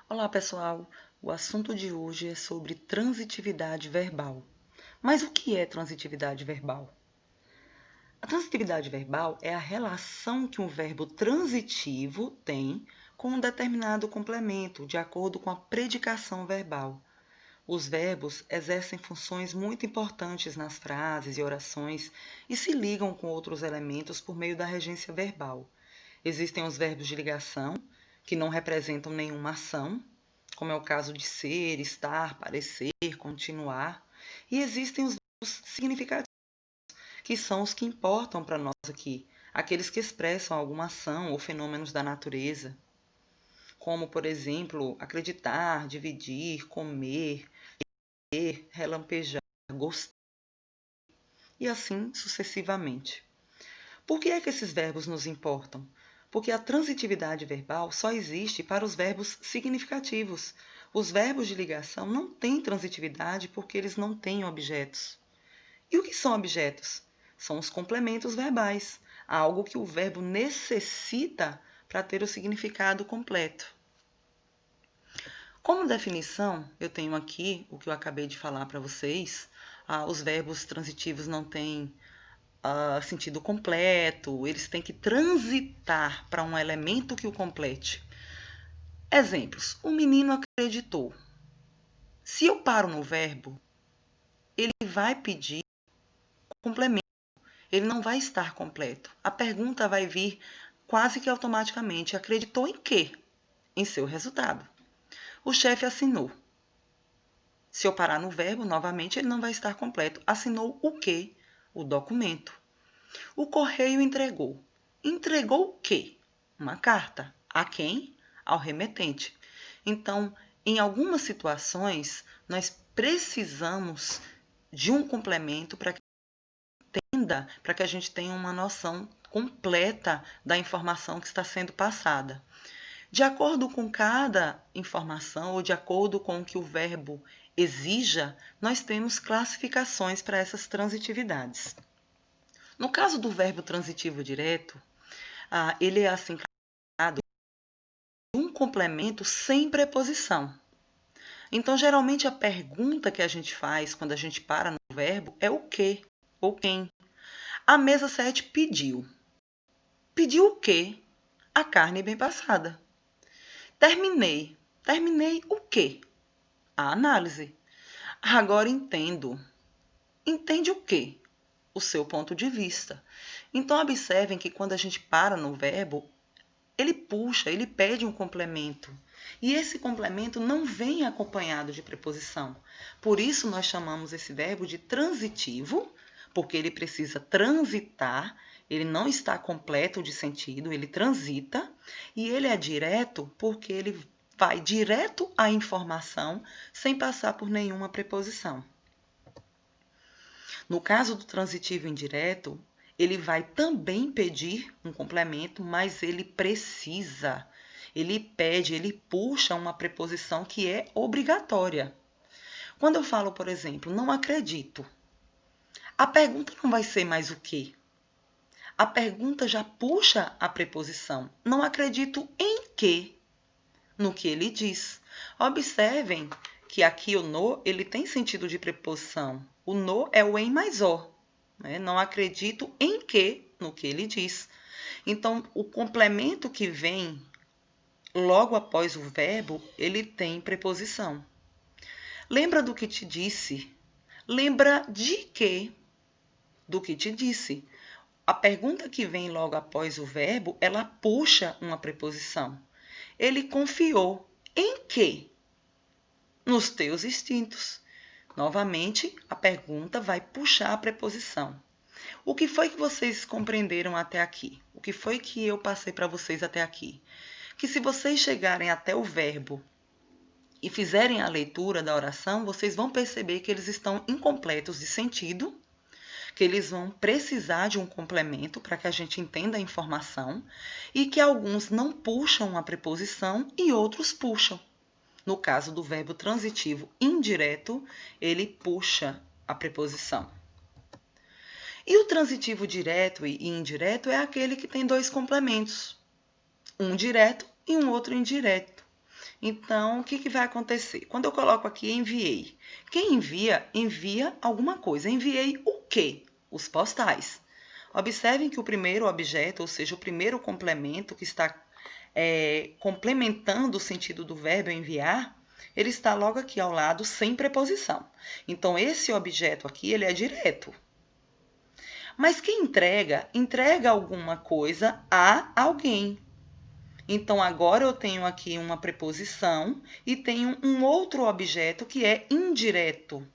Olá, pessoal! O assunto de hoje é sobre transitividade verbal. Mas o que é transitividade verbal? A transitividade verbal é a relação que um verbo transitivo tem com um determinado complemento, de acordo com a predicação verbal. Os verbos exercem funções muito importantes nas frases e orações e se ligam com outros elementos por meio da regência verbal. Existem os verbos de ligação, que não representam nenhuma ação, como é o caso de ser, estar, parecer, continuar. E existem os verbos significativos, que são os que importam para nós aqui, aqueles que expressam alguma ação ou fenômenos da natureza, como, por exemplo, acreditar, dividir, comer, relampejar, gostar, e assim sucessivamente. Por que é que esses verbos nos importam? Porque a transitividade verbal só existe para os verbos significativos. Os verbos de ligação não têm transitividade porque eles não têm objetos. E o que são objetos? São os complementos verbais, algo que o verbo necessita para ter o significado completo. Como definição, eu tenho aqui o que eu acabei de falar para vocês. Os verbos transitivos não têm sentido completo, eles têm que transitar para um elemento que o complete. Exemplos: o menino acreditou. Se eu paro no verbo, ele vai pedir complemento, ele não vai estar completo. A pergunta vai vir quase que automaticamente: acreditou em quê? Em seu resultado. O chefe assinou. Se eu parar no verbo, novamente, ele não vai estar completo. Assinou o quê? O documento. O correio entregou. Entregou o quê? Uma carta. A quem? Ao remetente. Então, em algumas situações, nós precisamos de um complemento para que a gente tenha uma noção completa da informação que está sendo passada. De acordo com cada informação ou de acordo com o que o verbo exija, nós temos classificações para essas transitividades. No caso do verbo transitivo direto, ele é assim classificado de um complemento sem preposição. Então, geralmente, a pergunta que a gente faz quando a gente para no verbo é o que ou quem. A mesa 7 pediu. Pediu o quê? A carne bem passada. Terminei. Terminei o quê? A análise. Agora entendo. Entende o quê? O seu ponto de vista. Então, observem que quando a gente para no verbo, ele puxa, ele pede um complemento. E esse complemento não vem acompanhado de preposição. Por isso, nós chamamos esse verbo de transitivo, porque ele precisa transitar, ele não está completo de sentido, ele transita. E ele é direto porque ele vai direto à informação sem passar por nenhuma preposição. No caso do transitivo indireto, ele vai também pedir um complemento, mas ele precisa, ele pede, ele puxa uma preposição que é obrigatória. Quando eu falo, por exemplo, não acredito, a pergunta não vai ser mais o quê? A pergunta já puxa a preposição. Não acredito em quê? No que ele diz. Observem que aqui o no, ele tem sentido de preposição. O no é o em mais o. Né? Não acredito em que, no que ele diz. Então, o complemento que vem logo após o verbo, ele tem preposição. Lembra do que te disse? Lembra de quê? Do que te disse. A pergunta que vem logo após o verbo, ela puxa uma preposição. Ele confiou em quê? Nos teus instintos. Novamente, a pergunta vai puxar a preposição. O que foi que vocês compreenderam até aqui? O que foi que eu passei para vocês até aqui? Que se vocês chegarem até o verbo e fizerem a leitura da oração, vocês vão perceber que eles estão incompletos de sentido, que eles vão precisar de um complemento para que a gente entenda a informação e que alguns não puxam a preposição e outros puxam. No caso do verbo transitivo indireto, ele puxa a preposição. E o transitivo direto e indireto é aquele que tem dois complementos, um direto e um outro indireto. Então, o que vai acontecer? Quando eu coloco aqui enviei, quem envia, envia alguma coisa. Enviei o quê? Os postais. Observem que o primeiro objeto, ou seja, o primeiro complemento que está complementando o sentido do verbo enviar, ele está logo aqui ao lado, sem preposição. Então, esse objeto aqui, ele é direto. Mas quem entrega, entrega alguma coisa a alguém. Então, agora eu tenho aqui uma preposição e tenho um outro objeto que é indireto.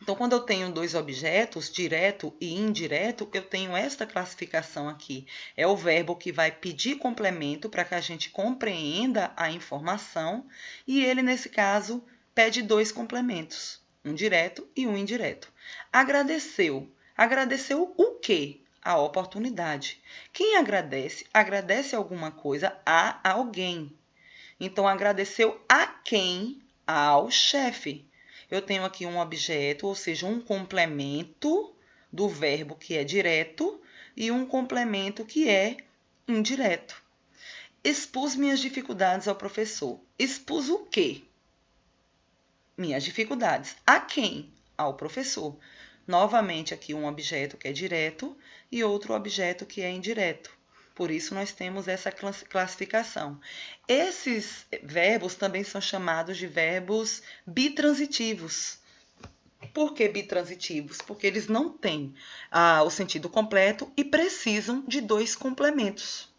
Então, quando eu tenho dois objetos, direto e indireto, eu tenho esta classificação aqui. É o verbo que vai pedir complemento para que a gente compreenda a informação e ele, nesse caso, pede dois complementos, um direto e um indireto. Agradeceu. Agradeceu o quê? A oportunidade. Quem agradece? Agradece alguma coisa a alguém. Então, agradeceu a quem? Ao chefe. Eu tenho aqui um objeto, ou seja, um complemento do verbo que é direto e um complemento que é indireto. Expus minhas dificuldades ao professor. Expus o quê? Minhas dificuldades. A quem? Ao professor. Novamente aqui um objeto que é direto e outro objeto que é indireto. Por isso nós temos essa classificação. Esses verbos também são chamados de verbos bitransitivos. Por que bitransitivos? Porque eles não têm o sentido completo e precisam de dois complementos.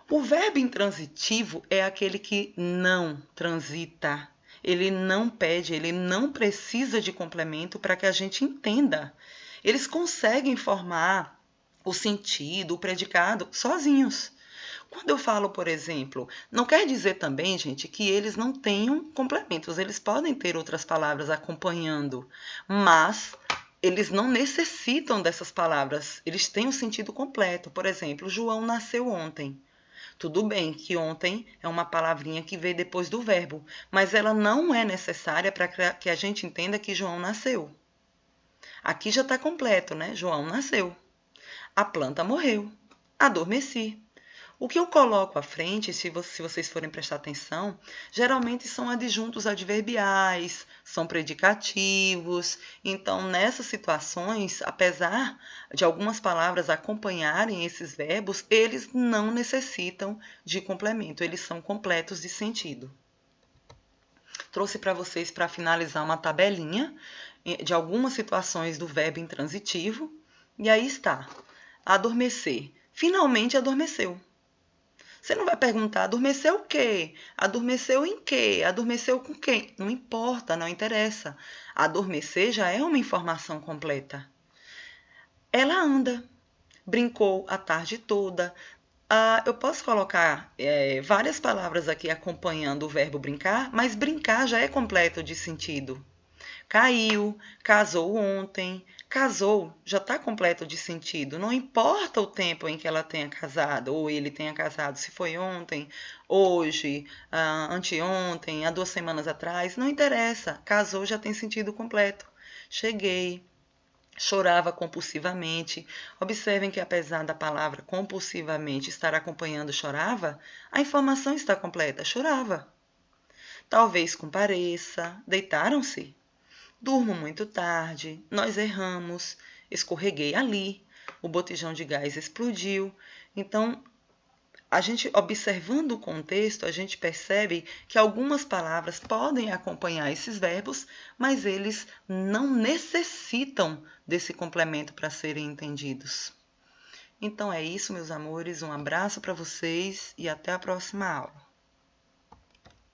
O verbo intransitivo é aquele que não transita. Ele não pede, ele não precisa de complemento para que a gente entenda. Eles conseguem formar o sentido, o predicado, sozinhos. Quando eu falo, por exemplo, não quer dizer também, gente, que eles não tenham complementos. Eles podem ter outras palavras acompanhando, mas eles não necessitam dessas palavras. Eles têm um sentido completo. Por exemplo, João nasceu ontem. Tudo bem que ontem é uma palavrinha que veio depois do verbo, mas ela não é necessária para que a gente entenda que João nasceu. Aqui já está completo, né? João nasceu. A planta morreu. Adormeci. O que eu coloco à frente, se vocês forem prestar atenção, geralmente são adjuntos adverbiais, são predicativos. Então, nessas situações, apesar de algumas palavras acompanharem esses verbos, eles não necessitam de complemento, eles são completos de sentido. Trouxe para vocês, para finalizar, uma tabelinha de algumas situações do verbo intransitivo. E aí está, adormecer. Finalmente adormeceu. Você não vai perguntar, adormeceu o quê? Adormeceu em quê? Adormeceu com quem? Não importa, não interessa. Adormecer já é uma informação completa. Ela anda, brincou a tarde toda. Eu posso colocar várias palavras aqui acompanhando o verbo brincar, mas brincar já é completo de sentido. Caiu, casou ontem, casou, já está completo de sentido. Não importa o tempo em que ela tenha casado, ou ele tenha casado, se foi ontem, hoje, anteontem, há 2 semanas atrás, não interessa. Casou já tem sentido completo. Cheguei, chorava compulsivamente. Observem que apesar da palavra compulsivamente estar acompanhando chorava, a informação está completa, chorava. Talvez compareça, deitaram-se. Durmo muito tarde, nós erramos, escorreguei ali, o botijão de gás explodiu. Então, a gente observando o contexto, a gente percebe que algumas palavras podem acompanhar esses verbos, mas eles não necessitam desse complemento para serem entendidos. Então é isso, meus amores, um abraço para vocês e até a próxima aula.